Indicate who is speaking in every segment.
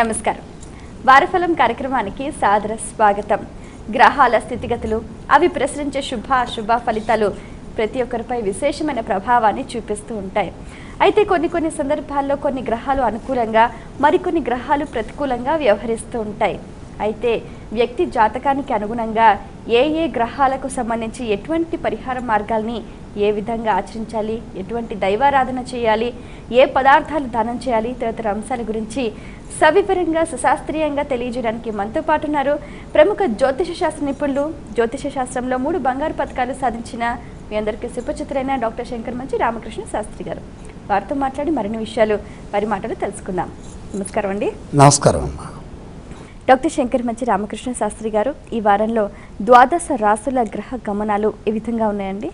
Speaker 1: నమస్కారం. వారఫలం కార్యక్రమానికి సాదర స్వాగతం. గ్రహాల స్థితిగతులు, అవి ప్రసరించే శుభ అశుభ ఫలితాలు ప్రతి ఒక్కరిపై విశేషమైన ప్రభావాన్ని చూపిస్తూ ఉంటాయి. అయితే కొన్ని సందర్భాల్లో కొన్ని గ్రహాలు అనుకూలంగా, మరికొన్ని గ్రహాలు ప్రతికూలంగా వ్యవహరిస్తూ ఉంటాయి. అయితే వ్యక్తి జాతకానికి అనుగుణంగా ఏ గ్రహాలకు సంబంధించి ఎటువంటి పరిహార మార్గాల్ని ఏ విధంగా ఆచరించాలి, ఎటువంటి దైవారాధన చేయాలి, ఏ పదార్థాలు దానం చేయాలి తదితర అంశాల గురించి సవివరంగా సుశాస్త్రీయంగా తెలియజేయడానికి మనతో పాటు ఉన్నారు ప్రముఖ జ్యోతిష శాస్త్ర నిపుణులు, జ్యోతిష శాస్త్రంలో 3 బంగారు పథకాలు సాధించిన మీ అందరికీ సుపరిచితులైన డాక్టర్ శంకర్ మంచి రామకృష్ణ శాస్త్రి గారు. వారితో మాట్లాడి మరిన్ని విషయాలు వారి మాటలు తెలుసుకుందాం. నమస్కారం అండి.
Speaker 2: నమస్కారం అమ్మా.
Speaker 1: డాక్టర్ శంకర్ మంచి రామకృష్ణ శాస్త్రి గారు, ఈ వారంలో ద్వాదశ రాసుల గ్రహ గమనాలు ఈ విధంగా ఉన్నాయండి.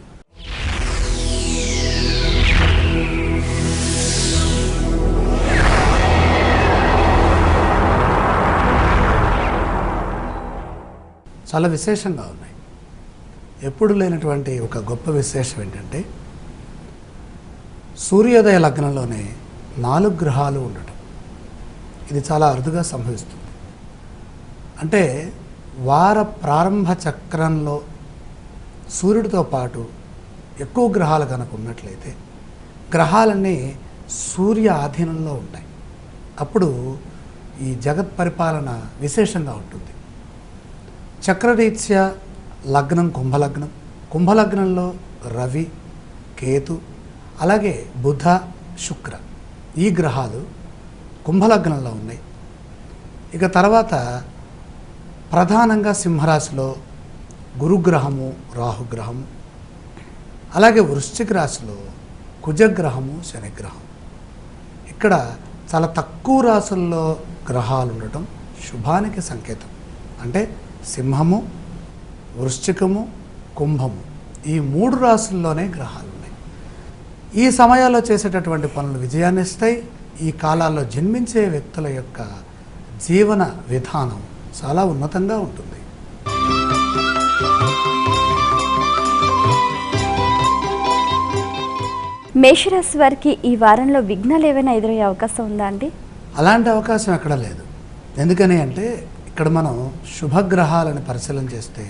Speaker 2: చాలా విశేషంగా ఉన్నాయి. ఎప్పుడు లేనటువంటి ఒక గొప్ప విశేషం ఏంటంటే సూర్యోదయ లగ్నంలోనే 4 గ్రహాలు ఉండటం. ఇది చాలా అరుదుగా సంభవిస్తుంది. అంటే వార ప్రారంభ చక్రంలో సూర్యుడితో పాటు ఎక్కువ గ్రహాలు కనుక ఉన్నట్లయితే గ్రహాలన్నీ సూర్య ఆధీనంలో ఉంటాయి. అప్పుడు ఈ జగత్ పరిపాలన విశేషంగా ఉంటుంది. చక్రరీత్యా లగ్నం కుంభలగ్నం, కుంభలగ్నంలో రవి, కేతు, అలాగే బుధ, శుక్ర ఈ గ్రహాలు కుంభలగ్నంలో ఉన్నాయి. ఇక తర్వాత ప్రధానంగా సింహరాశిలో గురుగ్రహము, రాహుగ్రహము, అలాగే వృశ్చిక రాశిలో కుజగ్రహము, శనిగ్రహం. ఇక్కడ చాలా తక్కువ రాశుల్లో గ్రహాలు ఉండటం శుభానికి సంకేతం. అంటే సింహము, వృశ్చికము, కుంభము ఈ 3 రాశుల్లోనే గ్రహాలు ఉన్నాయి. ఈ సమయాల్లో చేసేటటువంటి పనులు విజయాన్ని ఇస్తాయి. ఈ కాలాల్లో జన్మించే వ్యక్తుల యొక్క జీవన విధానం చాలా ఉన్నతంగా ఉంటుంది.
Speaker 1: మేషరాశి వారికి ఈ వారంలో విఘ్నాలు ఏవైనా ఎదురయ్యే అవకాశం ఉందా అండి?
Speaker 2: అలాంటి అవకాశం ఎక్కడ లేదు. ఎందుకని అంటే ఇక్కడ మనం శుభగ్రహాలను పరిశీలన చేస్తే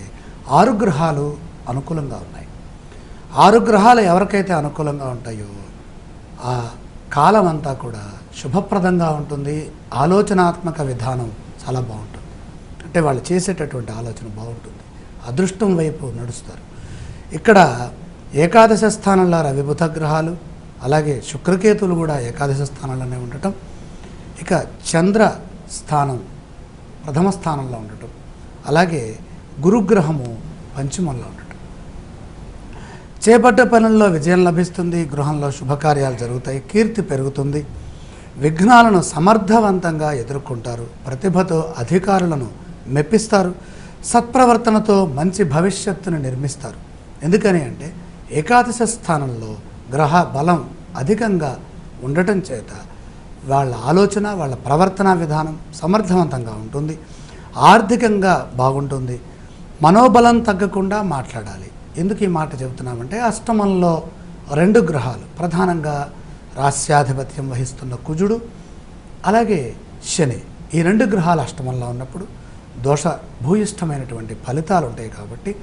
Speaker 2: 6 గ్రహాలు అనుకూలంగా ఉన్నాయి. 6 గ్రహాలు ఎవరికైతే అనుకూలంగా ఉంటాయో ఆ కాలం అంతా కూడా శుభప్రదంగా ఉంటుంది. ఆలోచనాత్మక విధానం చాలా బాగుంటుంది. అంటే వాళ్ళు చేసేటటువంటి ఆలోచన బాగుంటుంది. అదృష్టం వైపు నడుస్తారు. ఇక్కడ ఏకాదశ స్థానంలో రవి బుధ గ్రహాలు, అలాగే శుక్రకేతులు కూడా ఏకాదశ స్థానంలోనే ఉండటం, ఇక చంద్ర స్థానం ప్రథమ స్థానంలో ఉండటం, అలాగే గురుగ్రహము పంచమంలో ఉండటం. చేపట్టే పనుల్లో విజయం లభిస్తుంది. గృహంలో శుభకార్యాలు జరుగుతాయి. కీర్తి పెరుగుతుంది. విఘ్నాలను సమర్థవంతంగా ఎదుర్కొంటారు. ప్రతిభతో అధికారులను మెప్పిస్తారు. సత్ప్రవర్తనతో మంచి భవిష్యత్తును నిర్మిస్తారు. ఎందుకని అంటే ఏకాదశ స్థానంలో గ్రహ బలం అధికంగా ఉండటం చేత వాళ్ళ ఆలోచన, వాళ్ళ ప్రవర్తన విధానం సమర్థవంతంగా ఉంటుంది. ఆర్థికంగా బాగుంటుంది. మనోబలం తగ్గకుండా మాట్లాడాలి. ఎందుకు ఈ మాట చెబుతున్నామంటే అష్టమంలో 2 గ్రహాలు ప్రధానంగా రాస్యాధిపత్యం వహిస్తున్న కుజుడు, అలాగే శని ఈ 2 గ్రహాలు అష్టమంలో ఉన్నప్పుడు దోష భూయిష్టమైనటువంటి ఫలితాలు ఉంటాయి. కాబట్టి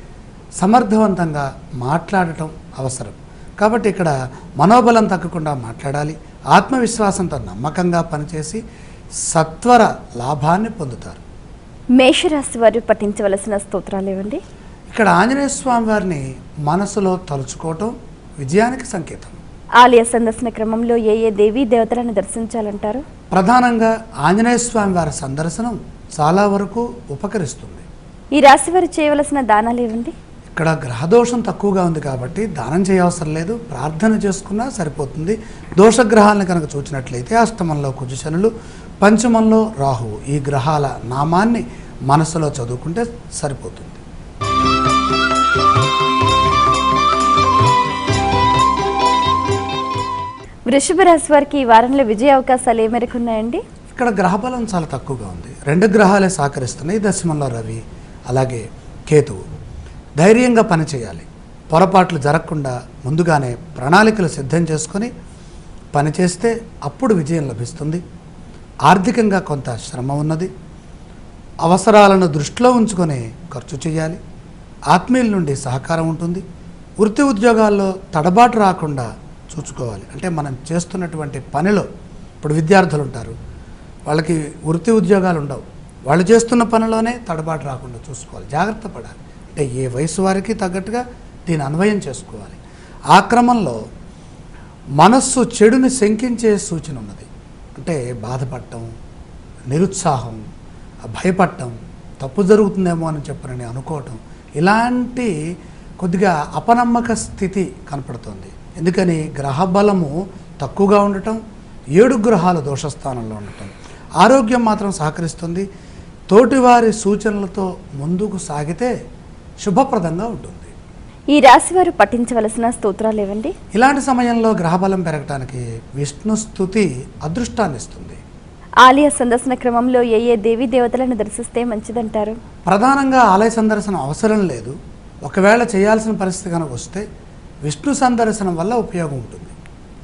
Speaker 2: సమర్థవంతంగా మాట్లాడటం అవసరం. కాబట్టి ఇక్కడ మనోబలం తగ్గకుండా మాట్లాడాలి. ఆత్మవిశ్వాసంతో నమ్మకంగా పనిచేసి సత్వర లాభాన్ని పొందుతారు.
Speaker 1: మేషరాశి వారు పఠించవలసిన స్తోత్రాలు ఏవండి?
Speaker 2: ఇక్కడ ఆంజనేయ స్వామి వారిని మనసులో తలుచుకోవటం విజయానికి సంకేతం.
Speaker 1: ఆలయ సందర్శన క్రమంలో ఏ దేవీ దేవతలను దర్శించాలంటారు?
Speaker 2: ప్రధానంగా ఆంజనేయ స్వామి వారి సందర్శనం చాలా వరకు ఉపకరిస్తుంది.
Speaker 1: ఈ రాశి వారు చేయవలసిన దానాలు ఏవండి?
Speaker 2: ఇక్కడ గ్రహదోషం తక్కువగా ఉంది కాబట్టి దానం చేయవసరం లేదు. ప్రార్థన చేసుకున్నా సరిపోతుంది. దోషగ్రహాలను కనుక చూసినట్లయితే అష్టమంలో కుజశనులు, పంచమంలో రాహువు ఈ గ్రహాల నామాన్ని మనసులో చదువుకుంటే సరిపోతుంది.
Speaker 1: వృషభ రాశి వారికి ఈ వారంలో విజయ అవకాశాలు ఏ మేరకు ఉన్నాయండి?
Speaker 2: ఇక్కడ గ్రహబలం చాలా తక్కువగా ఉంది. 2 గ్రహాలే సహకరిస్తున్నాయి. దశమంలో రవి, అలాగే కేతువు. ధైర్యంగా పనిచేయాలి. పొరపాట్లు జరగకుండా ముందుగానే ప్రణాళికలు సిద్ధం చేసుకొని పనిచేస్తే అప్పుడు విజయం లభిస్తుంది. ఆర్థికంగా కొంత శ్రమ ఉన్నది. అవసరాలను దృష్టిలో ఉంచుకొని ఖర్చు చేయాలి. ఆత్మీయుల నుండి సహకారం ఉంటుంది. వృత్తి ఉద్యోగాల్లో తడబాటు రాకుండా చూసుకోవాలి. అంటే మనం చేస్తున్నటువంటి పనిలో ఇప్పుడు విద్యార్థులు ఉంటారు, వాళ్ళకి వృత్తి ఉద్యోగాలు ఉండవు, వాళ్ళు చేస్తున్న పనిలోనే తడబాటు రాకుండా చూసుకోవాలి, జాగ్రత్త పడాలి. అంటే ఏ వయసు వారికి తగ్గట్టుగా దీన్ని అన్వయం చేసుకోవాలి. ఆ క్రమంలో మనస్సు చెడుని శంకించే సూచన ఉన్నది. అంటే బాధపడటం, నిరుత్సాహం, భయపడటం, తప్పు జరుగుతుందేమో అని చెప్పనని అనుకోవటం, ఇలాంటి కొద్దిగా అపనమ్మక స్థితి కనపడుతుంది. ఎందుకని గ్రహబలము తక్కువగా ఉండటం, 7 గ్రహాలు దోషస్థానంలో ఉండటం. ఆరోగ్యం మాత్రం సహకరిస్తుంది. తోటివారి సూచనలతో ముందుకు సాగితే శుభప్రదంగా ఉంటుంది.
Speaker 1: ఈ రాశి వారు పఠించవలసిన స్తోత్రాలు ఏవండి?
Speaker 2: ఇలాంటి సమయంలో గ్రహబలం పెరగటానికి విష్ణు స్తుతి అదృష్టాన్ని ఇస్తుంది.
Speaker 1: ఆలయ సందర్శన క్రమంలో ఏ ఏ దేవీ దేవతలను దర్శిస్తే మంచిదంటారు?
Speaker 2: ప్రధానంగా ఆలయ సందర్శనం అవసరం లేదు. ఒకవేళ చేయాల్సిన పరిస్థితి కనుక వస్తే విష్ణు సందర్శనం వల్ల ఉపయోగం ఉంటుంది.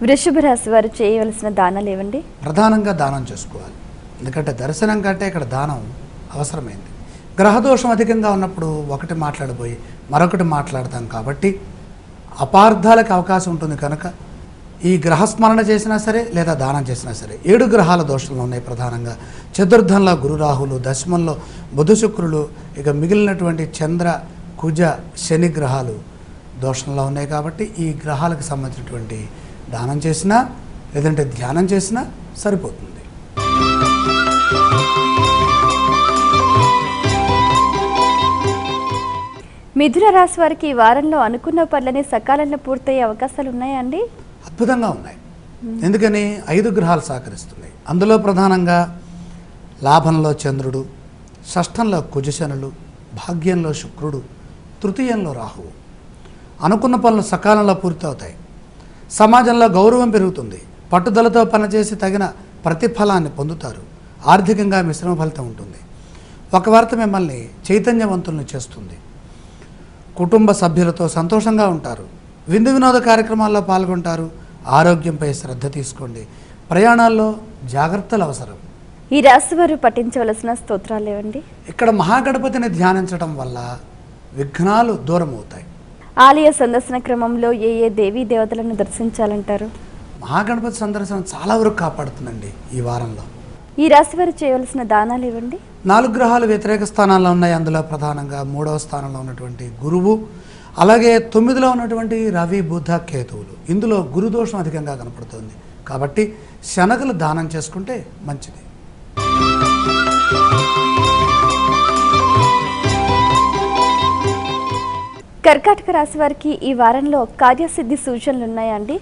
Speaker 1: వృషభ రాశి వారు చేయవలసిన దానాలు ఏవండి?
Speaker 2: ప్రధానంగా దానం చేసుకోవాలి. ఎందుకంటే దర్శనం కంటే ఇక్కడ దానం అవసరమైంది. గ్రహదోషం అధికంగా ఉన్నప్పుడు ఒకటి మాట్లాడబోయి మరొకటి మాట్లాడతాం కాబట్టి అపార్థాలకు అవకాశం ఉంటుంది. కనుక ఈ గ్రహస్మరణ చేసినా సరే లేదా దానం చేసినా సరే 7 గ్రహాల దోషంలో ఉన్నాయి. ప్రధానంగా చతుర్థంలో గురు రాహులు, దశమంలో బుధ శుక్రులు, ఇక మిగిలినటువంటి చంద్ర కుజ శని గ్రహాలు దోషంలో ఉన్నాయి. కాబట్టి ఈ గ్రహాలకు సంబంధించినటువంటి దానం చేసినా లేదంటే ధ్యానం చేసినా సరిపోతుంది.
Speaker 1: మిథున రాశి వారికి ఈ వారంలో అనుకున్న పనులని సకాలంలో పూర్తయ్యే అవకాశాలు ఉన్నాయా అండి?
Speaker 2: అద్భుతంగా ఉన్నాయి. ఎందుకని 5 గ్రహాలు సహకరిస్తున్నాయి. అందులో ప్రధానంగా లాభంలో చంద్రుడు, షష్ఠంలో కుజశనులు, భాగ్యంలో శుక్రుడు, తృతీయంలో రాహువు. అనుకున్న పనులు సకాలంలో పూర్తవుతాయి. సమాజంలో గౌరవం పెరుగుతుంది. పట్టుదలతో పనిచేసి తగిన ప్రతిఫలాన్ని పొందుతారు. ఆర్థికంగా మిశ్రమ ఫలితం ఉంటుంది. ఒక వార్త మిమ్మల్ని చైతన్యవంతులను చేస్తుంది. కుటుంబ సభ్యులతో సంతోషంగా ఉంటారు. విందు వినోద కార్యక్రమాల్లో పాల్గొంటారు. ఆరోగ్యంపై శ్రద్ధ తీసుకోండి. ప్రయాణాల్లో జాగ్రత్తలు అవసరం.
Speaker 1: ఈ రాశి వారు పఠించవలసిన స్తోత్రాలు ఏవండి?
Speaker 2: ఇక్కడ మహాగణపతిని ధ్యానించడం వల్ల విఘ్నాలు దూరం అవుతాయి.
Speaker 1: ఆలయ సందర్శన క్రమంలో ఏ ఏ దేవీ దేవతలను దర్శించాలంటారు?
Speaker 2: మహాగణపతి సందర్శనం చాలా వరకు కాపాడుతుందండి ఈ వారంలో.
Speaker 1: ఈ రాశి వారు చేయవలసిన దానాలు ఇవ్వండి.
Speaker 2: 4 గ్రహాలు వ్యతిరేక స్థానాల్లో ఉన్నాయి. అందులో ప్రధానంగా 3వ స్థానంలో ఉన్నటువంటి గురువు, అలాగే 9లో ఉన్నటువంటి రవి, బుధ, కేతువులు. ఇందులో గురుదోషం అధికంగా కనపడుతుంది. కాబట్టి శనగలు దానం చేసుకుంటే మంచిది.
Speaker 1: కర్కాటక రాశి వారికి ఈ వారంలో కార్యసిద్ధి సూచనలు ఉన్నాయా అండి?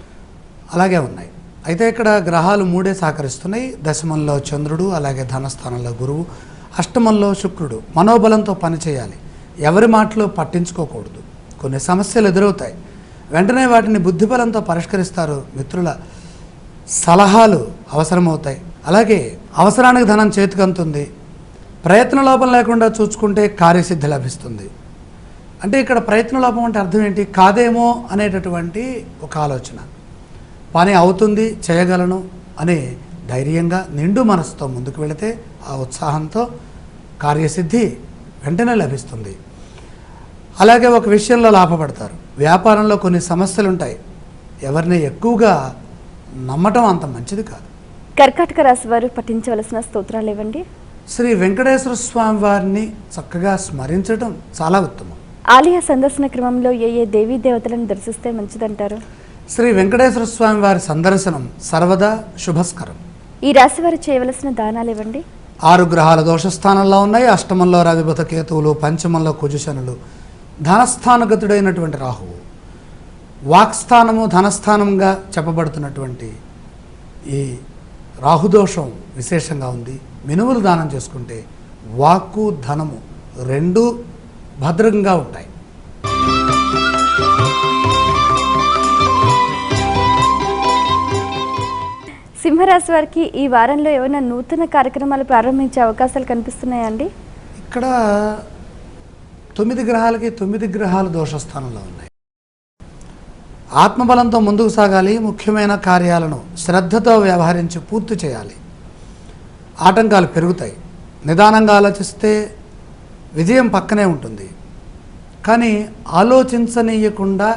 Speaker 2: అలాగే ఉన్నాయి. అయితే ఇక్కడ గ్రహాలు 3 సహకరిస్తున్నాయి. దశమంలో చంద్రుడు, అలాగే ధనస్థానంలో గురువు, అష్టమంలో శుక్రుడు. మనోబలంతో పనిచేయాలి. ఎవరి మాటలు పట్టించుకోకూడదు. కొన్ని సమస్యలు ఎదురవుతాయి. వెంటనే వాటిని బుద్ధిబలంతో పరిష్కరిస్తారు. మిత్రుల సలహాలు అవసరమవుతాయి. అలాగే అవసరానికి ధనం చేతికంతుంది. ప్రయత్న లోపం లేకుండా చూసుకుంటే కార్యసిద్ధి లభిస్తుంది. అంటే ఇక్కడ ప్రయత్న లోపం అంటే అర్థం ఏంటి? కాదేమో అనేటటువంటి ఒక ఆలోచన. పని అవుతుంది, చేయగలను అనే ధైర్యంగా నిండు మనసుతో ముందుకు వెళితే ఆ ఉత్సాహంతో కార్యసిద్ధి వెంటనే లభిస్తుంది. అలాగే ఒక విషయంలో లాభపడతారు. వ్యాపారంలో కొన్ని సమస్యలు ఉంటాయి. ఎవరిని ఎక్కువగా నమ్మటం అంత మంచిది కాదు.
Speaker 1: కర్కాటక రాశి వారు పఠించవలసిన స్తోత్రాలు ఇవ్వండి.
Speaker 2: శ్రీ వెంకటేశ్వర స్వామి వారిని చక్కగా స్మరించడం చాలా ఉత్తమం.
Speaker 1: ఆలయ సందర్శన క్రమంలో ఏ ఏ దేవీ దేవతలను దర్శిస్తే మంచిదంటారు?
Speaker 2: శ్రీ వెంకటేశ్వర స్వామి వారి సందర్శనం సర్వదా శుభస్కరం.
Speaker 1: ఈ రాశి వారు చేయవలసిన దానాలు ఇవ్వండి.
Speaker 2: 6 గ్రహాల దోషస్థానంలో ఉన్నాయి. అష్టమంలో రవి, బుధ, కేతువులు, పంచమంలో కుజశనులు, ధనస్థానగతుడైనటువంటి రాహువు. వాక్స్థానము ధనస్థానంగా చెప్పబడుతున్నటువంటి ఈ రాహుదోషం విశేషంగా ఉంది. మినుములు దానం చేసుకుంటే వాక్కు, ధనము 2 భద్రంగా ఉంటాయి.
Speaker 1: సింహరాశి వారికి ఈ వారంలో ఏమైనా నూతన కార్యక్రమాలు ప్రారంభించే అవకాశాలు కనిపిస్తున్నాయా అండి?
Speaker 2: ఇక్కడ 9 గ్రహాలకి 9 గ్రహాలు దోషస్థానంలో ఉన్నాయి. ఆత్మబలంతో ముందుకు సాగాలి. ముఖ్యమైన కార్యాలను శ్రద్ధతో వ్యవహరించి పూర్తి చేయాలి. ఆటంకాలు పెరుగుతాయి. నిదానంగా ఆలోచిస్తే విజయం పక్కనే ఉంటుంది. కానీ ఆలోచించనీయకుండా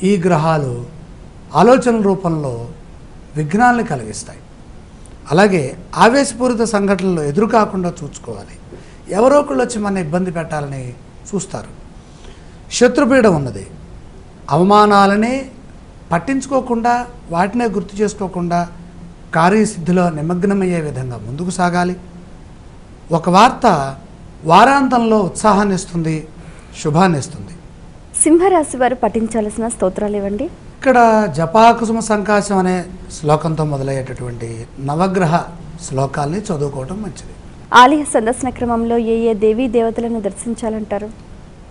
Speaker 2: ఈ గ్రహాలు ఆలోచనల రూపంలో విఘ్నాలను కలిగిస్తాయి. అలాగే ఆవేశపూరిత సంఘటనలు ఎదురు కాకుండా చూసుకోవాలి. ఎవరో ఒకళ్ళు వచ్చి మన ఇబ్బంది పెట్టాలని చూస్తారు. శత్రుపీడ ఉన్నది. అవమానాలనే పట్టించుకోకుండా, వాటినే గుర్తు చేసుకోకుండా కార్యసిద్ధిలో నిమగ్నమయ్యే విధంగా ముందుకు సాగాలి. ఒక వార్త వారాంతంలో ఉత్సాహాన్ని ఇస్తుంది, శుభాన్ని ఇస్తుంది.
Speaker 1: సింహరాశి వారు పఠించాల్సిన స్తోత్రాలు ఇవ్వండి.
Speaker 2: ఇక్కడ జపాకుసుమ సంకాశం అనే శ్లోకంతో మొదలయ్యేటటువంటి నవగ్రహ శ్లోకాల్ని చదువుకోవటం మంచిది.
Speaker 1: ఆలయ సందర్శన క్రమంలో ఏ ఏ దేవీ దేవతలను దర్శించాలంటారు?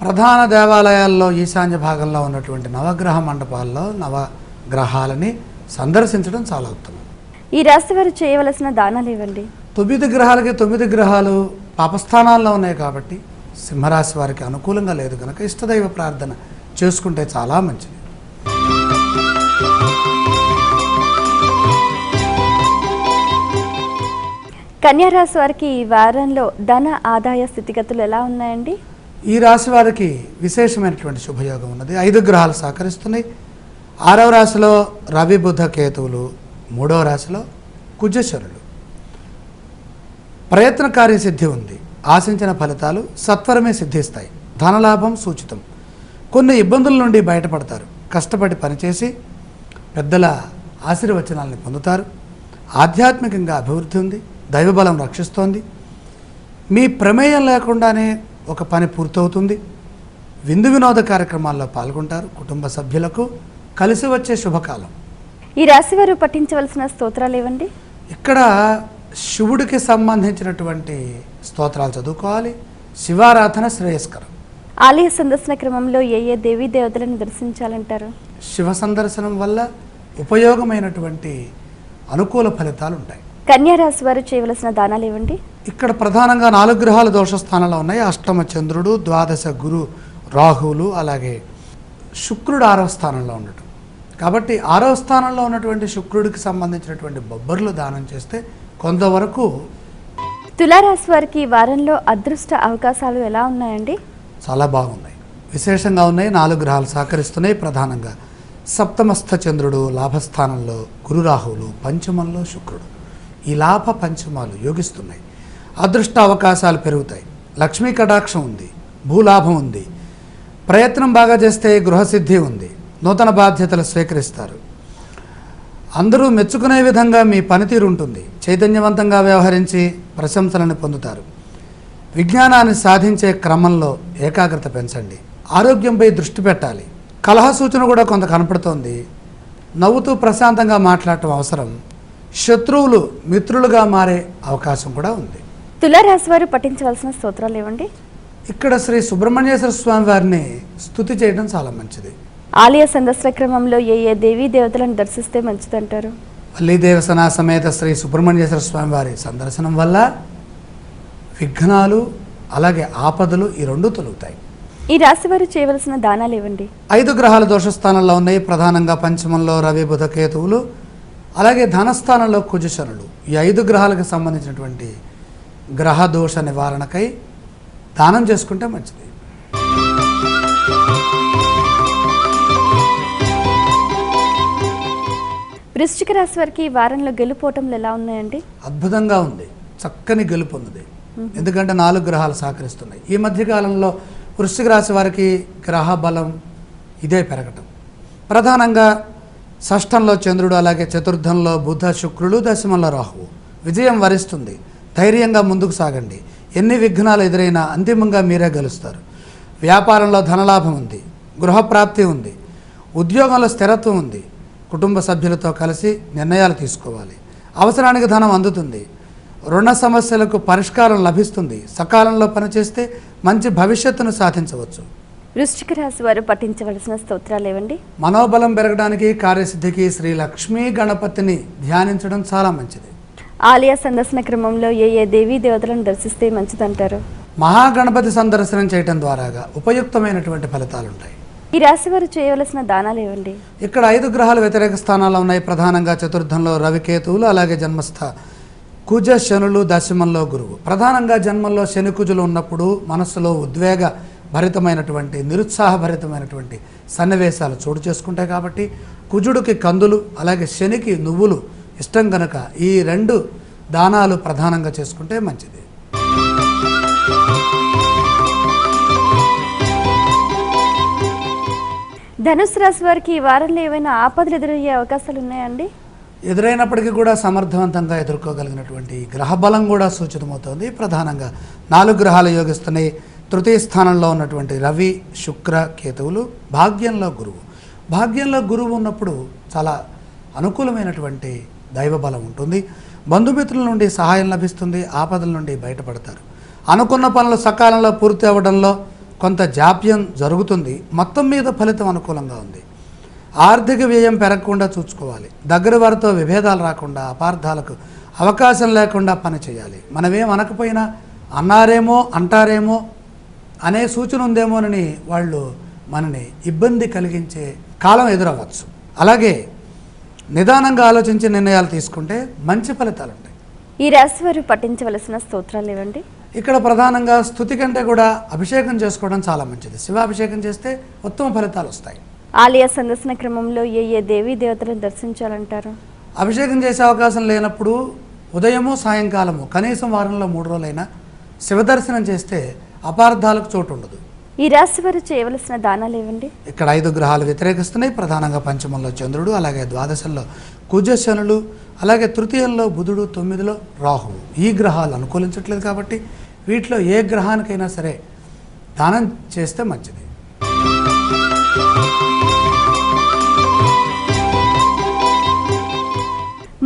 Speaker 2: ప్రధాన దేవాలయాల్లో ఈశాన్య భాగంలో ఉన్నటువంటి నవగ్రహ మండపాల్లో నవగ్రహాలని సందర్శించడం చాలా ఉత్తమం.
Speaker 1: ఈ రాశి వారు చేయవలసిన దానాలు ఇవ్వండి.
Speaker 2: 9 గ్రహాలకి 9 గ్రహాలు పాపస్థానాల్లో ఉన్నాయి కాబట్టి సింహరాశి వారికి అనుకూలంగా లేదు కనుక ఇష్టదైవ ప్రార్థన చేసుకుంటే చాలా మంచిది.
Speaker 1: కన్యారాశి వారికి ఈ వారంలో ధన ఆదాయ స్థితిగతులు ఎలా ఉన్నాయండి?
Speaker 2: ఈ రాశి వారికి విశేషమైనటువంటి శుభయోగం ఉన్నది. 5 గ్రహాలు సహకరిస్తున్నాయి. 6వ రాశిలో రవి బుధ కేతువులు, 3వ రాశిలో కుజశనులు. ప్రయత్నకార్య సిద్ధి ఉంది. ఆశించిన ఫలితాలు సత్వరమే సిద్ధిస్తాయి. ధనలాభం సూచితం. కొన్ని ఇబ్బందుల నుండి బయటపడతారు. కష్టపడి పనిచేసి పెద్దల ఆశీర్వచనాలను పొందుతారు. ఆధ్యాత్మికంగా అభివృద్ధి ఉంది. దైవబలం రక్షిస్తోంది. మీ ప్రమేయం లేకుండానే ఒక పని పూర్తవుతుంది. విందు వినోద కార్యక్రమాల్లో పాల్గొంటారు. కుటుంబ సభ్యులకు కలిసి వచ్చే శుభకాలం.
Speaker 1: ఈ రాశి వారు పఠించవలసిన స్తోత్రాలు ఇవ్వండి.
Speaker 2: ఇక్కడ శివుడికి సంబంధించినటువంటి స్తోత్రాలు చదువుకోవాలి. శివారాధన శ్రేయస్కరం.
Speaker 1: ఆలయ సందర్శన క్రమంలో ఏ ఏ దేవీ దేవతలను దర్శించాలంటారు?
Speaker 2: శివ సందర్శనం వల్ల ఉపయోగమైనటువంటి అనుకూల ఫలితాలు ఉంటాయి.
Speaker 1: కన్యారాశి వారు చేయవలసిన దానాలు ఇవ్వండి.
Speaker 2: ఇక్కడ ప్రధానంగా 4 గ్రహాలు దోష స్థానంలో ఉన్నాయి. అష్టమ చంద్రుడు, ద్వాదశ గురు రాహువులు, అలాగే శుక్రుడు 6వ స్థానంలో ఉండటం. కాబట్టి 6వ స్థానంలో ఉన్నటువంటి శుక్రుడికి సంబంధించినటువంటి బొబ్బర్లు దానం చేస్తే కొంతవరకు.
Speaker 1: తులారాశి వారికి ఈ వారంలో అదృష్ట అవకాశాలు ఎలా ఉన్నాయండి?
Speaker 2: చాలా బాగున్నాయి, విశేషంగా ఉన్నాయి. 4 గ్రహాలు సహకరిస్తున్నాయి. ప్రధానంగా సప్తమస్థ చంద్రుడు లాభస్థానంలో, గురు రాహువులు పంచమంలో శుక్రుడు. ఈ లాభ పంచమాలు యోగిస్తున్నాయి. అదృష్ట అవకాశాలు పెరుగుతాయి. లక్ష్మీ కటాక్షం ఉంది. భూలాభం ఉంది. ప్రయత్నం బాగా చేస్తే గృహసిద్ధి ఉంది. నూతన బాధ్యతలు స్వీకరిస్తారు. అందరూ మెచ్చుకునే విధంగా మీ పనితీరు ఉంటుంది. చైతన్యవంతంగా వ్యవహరించి ప్రశంసలను పొందుతారు. విజ్ఞానాన్ని సాధించే క్రమంలో ఏకాగ్రత పెంచండి. ఆరోగ్యంపై దృష్టి పెట్టాలి. కలహ సూచన కూడా కొంత కనపడుతోంది. నవ్వుతూ ప్రశాంతంగా మాట్లాడటం అవసరం. శత్రువులు మిత్రులుగా మారే అవకాశం కూడా ఉంది.
Speaker 1: తులారాశి వారు పఠించవలసిన స్తోత్రాలు ఇవ్వండి.
Speaker 2: ఇక్కడ శ్రీ సుబ్రహ్మణ్యేశ్వర స్వామి వారిని స్తుతి చేయడం చాలా మంచిది.
Speaker 1: ఆలయ సందర్శన క్రమంలో ఏ ఏ దేవీ దేవతలను దర్శిస్తే మంచిదంటారు?
Speaker 2: వల్లీదేవసన సమేత శ్రీ సుబ్రహ్మణ్యేశ్వర స్వామి వారి సందర్శనం వల్ల విఘ్నాలు, అలాగే ఆపదలు ఈ 2 తొలుగుతాయి.
Speaker 1: ఈ రాశి వారు చేయవలసిన దానాలు ఇవ్వండి.
Speaker 2: 5 గ్రహాలు దోషస్థానంలో ఉన్నాయి. ప్రధానంగా పంచమంలో రవి బుధ కేతువులు, అలాగే ధనస్థానంలో కుజశనులు. ఈ 5 గ్రహాలకు సంబంధించినటువంటి గ్రహ దోష నివారణకై దానం చేసుకుంటే మంచిది.
Speaker 1: వృశ్చిక రాశి వారికి ఈ వారంలో గెలుపోవటంలు ఎలా ఉన్నాయండి?
Speaker 2: అద్భుతంగా ఉంది. చక్కని గెలుపు ఉన్నది. ఎందుకంటే 4 గ్రహాలు సహకరిస్తున్నాయి. ఈ మధ్యకాలంలో వృశ్చిక రాశి వారికి గ్రహ బలం ఇదే పెరగటం. ప్రధానంగా షష్ఠంలో చంద్రుడు, అలాగే చతుర్థంలో బుధ శుక్రుడు, దశమంలో రాహువు. విజయం వరిస్తుంది. ధైర్యంగా ముందుకు సాగండి. ఎన్ని విఘ్నాలు ఎదురైనా అంతిమంగా మీరే గెలుస్తారు. వ్యాపారంలో ధనలాభం ఉంది. గృహప్రాప్తి ఉంది. ఉద్యోగంలో స్థిరత్వం ఉంది. కుటుంబ సభ్యులతో కలిసి నిర్ణయాలు తీసుకోవాలి. అవసరానికి ధనం అందుతుంది. రుణ సమస్యలకు పరిష్కారం లభిస్తుంది. సకాలంలో పనిచేస్తే మంచి భవిష్యత్తును సాధించవచ్చు.
Speaker 1: వృశ్చిక రాశి వారు పఠించవలసిన స్తోత్రాలు ఇవ్వండి.
Speaker 2: మనోబలం పెరగడానికి, కార్యసిద్ధికి శ్రీ లక్ష్మీ గణపతిని ధ్యానించడం చాలా మంచిది.
Speaker 1: ఆలయ సందర్శన క్రమంలో ఏ ఏ దేవీ దేవతలను దర్శిస్తే మంచిదంటారు?
Speaker 2: మహాగణపతి సందర్శనం చేయటం ద్వారాగా ఉపయుక్తమైనటువంటి ఫలితాలు ఉంటాయి.
Speaker 1: ఈ రాశి వారు చేయవలసిన దానాలు ఇవ్వండి.
Speaker 2: ఇక్కడ 5 గ్రహాలు వ్యతిరేక స్థానాల్లో ఉన్నాయి. ప్రధానంగా చతుర్థంలో రవికేతువులు, అలాగే జన్మస్థ కుజ శనులు దశమంలో గురువు. ప్రధానంగా జన్మంలో శని కుజులు ఉన్నప్పుడు మనస్సులో ఉద్వేగ భరితమైనటువంటి నిరుత్సాహభరితమైనటువంటి సన్నివేశాలు చోటు చేసుకుంటాయి. కాబట్టి కుజుడికి కందులు అలాగే శనికి నువ్వులు ఇష్టం కనుక ఈ 2 దానాలు ప్రధానంగా చేసుకుంటే మంచిది.
Speaker 1: ధనుసు రాశి వారికి ఈ వారంలో ఏమైనా ఆపదలు ఎదురయ్యే అవకాశాలు ఉన్నాయండి?
Speaker 2: ఎదురైనప్పటికీ కూడా సమర్థవంతంగా ఎదుర్కోగలిగినటువంటి గ్రహబలం కూడా సూచితమవుతోంది. ప్రధానంగా 4 గ్రహాలు యోగిస్తున్నాయి. తృతీయ స్థానంలో ఉన్నటువంటి రవి, శుక్ర, కేతువులు, భాగ్యంలో గురువు. భాగ్యంలో గురువు ఉన్నప్పుడు చాలా అనుకూలమైనటువంటి దైవబలం ఉంటుంది. బంధుమిత్రుల నుండి సహాయం లభిస్తుంది. ఆపదల నుండి బయటపడతారు. అనుకున్న పనులు సకాలంలో పూర్తి అవ్వడంలో కొంత జాప్యం జరుగుతుంది. మొత్తం మీద ఫలితం అనుకూలంగా ఉంది. ఆర్థిక వ్యయం పెరగకుండా చూసుకోవాలి. దగ్గర వారితో విభేదాలు రాకుండా, అపార్థాలకు అవకాశం లేకుండా పని చేయాలి. మనమేం అనకపోయినా అన్నారేమో అంటారేమో అనే సూచన ఉందేమోనని వాళ్ళు మనని ఇబ్బంది కలిగించే కాలం ఎదురవ్వచ్చు. అలాగే నిదానంగా ఆలోచించి నిర్ణయాలు తీసుకుంటే మంచి ఫలితాలు ఉంటాయి.
Speaker 1: ఈ రాశి వారు పఠించవలసిన స్తోత్రాలు ఏవండి?
Speaker 2: ఇక్కడ ప్రధానంగా స్తుతి కంటే కూడా అభిషేకం చేసుకోవడం చాలా మంచిది. శివాభిషేకం చేస్తే ఉత్తమ ఫలితాలు వస్తాయి.
Speaker 1: ఆలయ సందర్శన క్రమంలో ఏ దేవీ దేవతలను దర్శించాలంటారు?
Speaker 2: అభిషేకం చేసే అవకాశం లేనప్పుడు ఉదయము సాయంకాలము కనీసం వారంలో 3 రోజులైనా శివదర్శనం చేస్తే అపార్థాలకు చోటు ఉండదు.
Speaker 1: ఈ రాశి వారు చేయవలసిన దానాలు ఏవండి?
Speaker 2: ఇక్కడ 5 గ్రహాలు వ్యతిరేకిస్తున్నాయి. ప్రధానంగా పంచమంలో చంద్రుడు, అలాగే ద్వాదశంలో కుజ శనులు, అలాగే తృతీయంలో బుధుడు, 9లో రాహువు. ఈ గ్రహాలు అనుకూలించట్లేదు కాబట్టి వీటిలో ఏ గ్రహానికైనా సరే దానం చేస్తే మంచిది.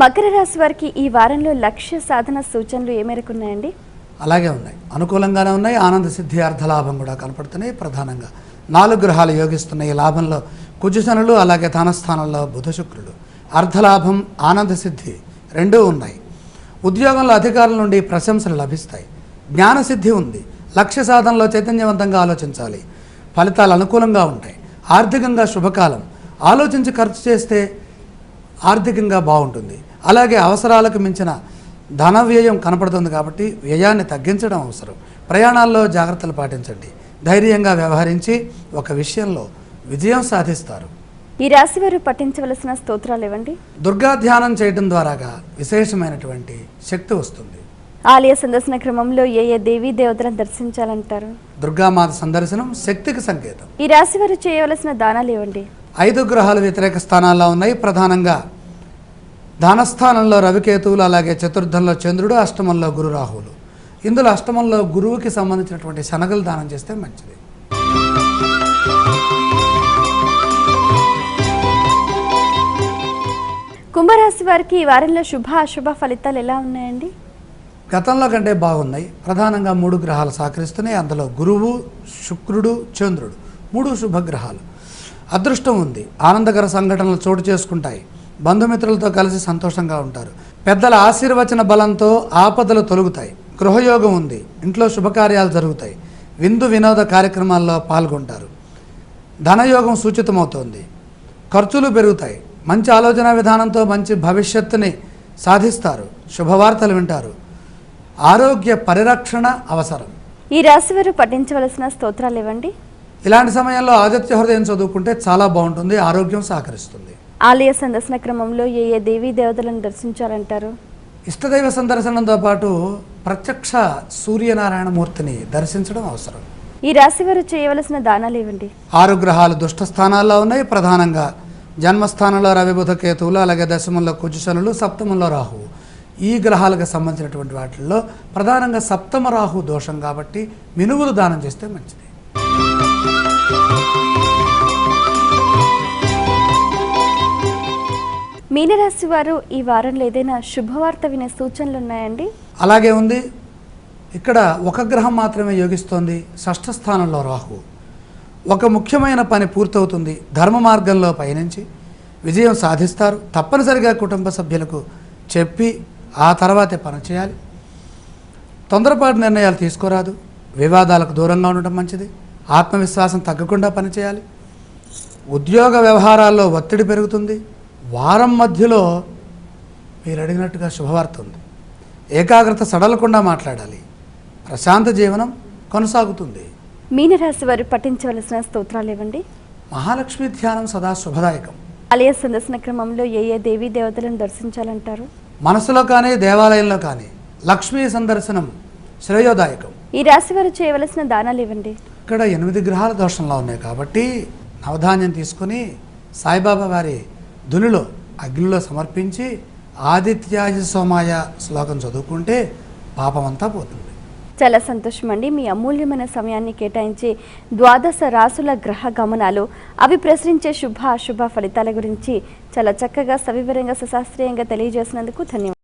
Speaker 1: మకర రాశి వారికి ఈ వారంలో లక్ష్య సాధన సూచనలు ఏ మేరకు ఉన్నాయండి?
Speaker 2: అలాగే ఉన్నాయి, అనుకూలంగానే ఉన్నాయి. ఆనంద సిద్ధి, అర్ధలాభం కూడా కనపడుతున్నాయి. ప్రధానంగా 4 గ్రహాలు యోగిస్తున్నాయి. ఈ లాభంలో కుజశనులు, అలాగే ధనస్థానంలో బుధ శుక్రుడు. అర్ధలాభం, ఆనంద సిద్ధి 2 ఉన్నాయి. ఉద్యోగంలో అధికారుల నుండి ప్రశంసలు లభిస్తాయి. జ్ఞానసిద్ధి ఉంది. లక్ష్య సాధనలో చైతన్యవంతంగా ఆలోచించాలి. ఫలితాలు అనుకూలంగా ఉంటాయి. ఆర్థికంగా శుభకాలం. ఆలోచించి ఖర్చు చేస్తే ఆర్థికంగా బాగుంటుంది. అలాగే అవసరాలకు మించిన ధన వ్యయం కనపడుతుంది కాబట్టి వ్యయాన్ని తగ్గించడం అవసరం. ప్రయాణాల్లో జాగ్రత్తలు పాటించండి. ధైర్యంగా వ్యవహరించి ఒక విషయంలో విజయం సాధిస్తారు.
Speaker 1: ఈ రాశి వారు పఠించవలసిన స్తోత్రాలు ఏవండి?
Speaker 2: దుర్గా ధ్యానం చేయడం ద్వారాగా విశేషమైనటువంటి శక్తి వస్తుంది.
Speaker 1: ఆలయ సందర్శన క్రమంలో ఏ దేవీ దేవతలను దర్శించాలంటారు?
Speaker 2: దుర్గామాత సందర్శనం శక్తికి సంకేతం.
Speaker 1: ఈ రాశి వారు చేయవలసిన దానాలు ఏవండి?
Speaker 2: 5 గ్రహాలు వ్యతిరేక స్థానాల్లో ఉన్నాయి. ప్రధానంగా ధనస్థానంలో రవికేతువులు, అలాగే చతుర్థంలో చంద్రుడు, అష్టమంలో గురు రాహువులు. ఇందులో అష్టమంలో గురువుకి సంబంధించినటువంటి శనగలు దానం చేస్తే మంచిది.
Speaker 1: కుంభరాశి వారికి ఈ వారంలో శుభ అశుభ ఫలితాలు ఎలా ఉన్నాయండి?
Speaker 2: గతంలో కంటే బాగున్నాయి. ప్రధానంగా 3 గ్రహాలు సహకరిస్తున్నాయి. అందులో గురువు, శుక్రుడు, చంద్రుడు 3 శుభగ్రహాలు. అదృష్టం ఉంది. ఆనందకర సంఘటనలు చోటు చేసుకుంటాయి. బంధుమిత్రులతో కలిసి సంతోషంగా ఉంటారు. పెద్దల ఆశీర్వచన బలంతో ఆపదలు తొలగుతాయి. గృహయోగం ఉంది. ఇంట్లో శుభకార్యాలు జరుగుతాయి. విందు వినోద కార్యక్రమాల్లో పాల్గొంటారు. ధనయోగం సూచితమవుతోంది. ఖర్చులు పెరుగుతాయి. మంచి ఆలోచన విధానంతో మంచి భవిష్యత్తుని సాధిస్తారు. శుభవార్తలు వింటారు. ఆరోగ్య పరిరక్షణ అవసరం.
Speaker 1: ఈ రాశి వారు పఠించవలసిన స్తోత్రాలు ఇవ్వండి.
Speaker 2: ఇలాంటి సమయంలో ఆదిత్య హృదయం చదువుకుంటే చాలా బాగుంటుంది. ఆరోగ్యం సహకరిస్తుంది.
Speaker 1: ఆలయ సందర్శన క్రమంలో ఏ దేవీ దేవతలను దర్శించాలంటారు?
Speaker 2: ఇష్టదైవ సందర్శనంతో పాటు ప్రత్యక్ష సూర్యనారాయణ మూర్తిని దర్శించడం అవసరం.
Speaker 1: ఈ రాశి వారు చేయవలసిన దానాలు ఇవ్వండి.
Speaker 2: 6 గ్రహాలు దుష్ట స్థానాల్లో ఉన్నాయి. ప్రధానంగా జన్మస్థానంలో రవి బుధ కేతువులు, అలాగే దశమంలో కుజశనులు, సప్తమంలో రాహువు. ఈ గ్రహాలకు సంబంధించినటువంటి వాటిల్లో ప్రధానంగా సప్తమ రాహు దోషం కాబట్టి మినువులు దానం చేస్తే మంచిది.
Speaker 1: మీనరాశి వారు ఈ వారంలో ఏదైనా శుభవార్త వినే సూచనలు ఉన్నాయండి?
Speaker 2: అలాగే ఉంది. ఇక్కడ ఒక గ్రహం మాత్రమే యోగిస్తోంది. షష్ఠ స్థానంలో రాహు. ఒక ముఖ్యమైన పని పూర్తవుతుంది. ధర్మ మార్గంలో పయనించి విజయం సాధిస్తారు. తప్పనిసరిగా కుటుంబ సభ్యులకు చెప్పి ఆ తర్వాతే పని చేయాలి. తొందరపాటు నిర్ణయాలు తీసుకోరాదు. వివాదాలకు దూరంగా ఉండటం మంచిది. ఆత్మవిశ్వాసం తగ్గకుండా పనిచేయాలి. ఉద్యోగ వ్యవహారాల్లో ఒత్తిడి పెరుగుతుంది. వారం మధ్యలో మీరు అడిగినట్టుగా శుభవార్త ఉంది. ఏకాగ్రత సడలకుండా మాట్లాడాలి. ప్రశాంత జీవనం కొనసాగుతుంది.
Speaker 1: మీనరాశి వారు పఠించవలసిన స్తోత్రాలు ఇవ్వండి.
Speaker 2: మహాలక్ష్మి ధ్యానం సదా శుభదాయకం.
Speaker 1: ఆలయ సందర్శన క్రమంలో ఏ ఏ దేవీ దేవతలను దర్శించాలంటారు?
Speaker 2: మనసులో కానీ దేవాలయంలో కానీ లక్ష్మీ సందర్శనం శ్రేయోదాయకం.
Speaker 1: ఈ రాశి వారు చేయవలసిన దానాలు ఇవ్వండి.
Speaker 2: ఇక్కడ 8 గ్రహాల దోషంలో ఉన్నాయి కాబట్టి నవధాన్యం తీసుకొని సాయిబాబా వారి ధునిలో అగ్నిలో సమర్పించి ఆదిత్యాయ సోమాయ శ్లోకం చదువుకుంటే పాపమంతా పోతుంది.
Speaker 1: చాలా సంతోషం అండి. మీ అమూల్యమైన సమయాన్ని కేటాయించి ద్వాదశ రాసుల గ్రహ గమనాలు, అవి ప్రసరించే శుభ అశుభ ఫలితాల గురించి చాలా చక్కగా సవివరంగా సుశాస్త్రీయంగా తెలియజేసినందుకు ధన్యవాదాలు.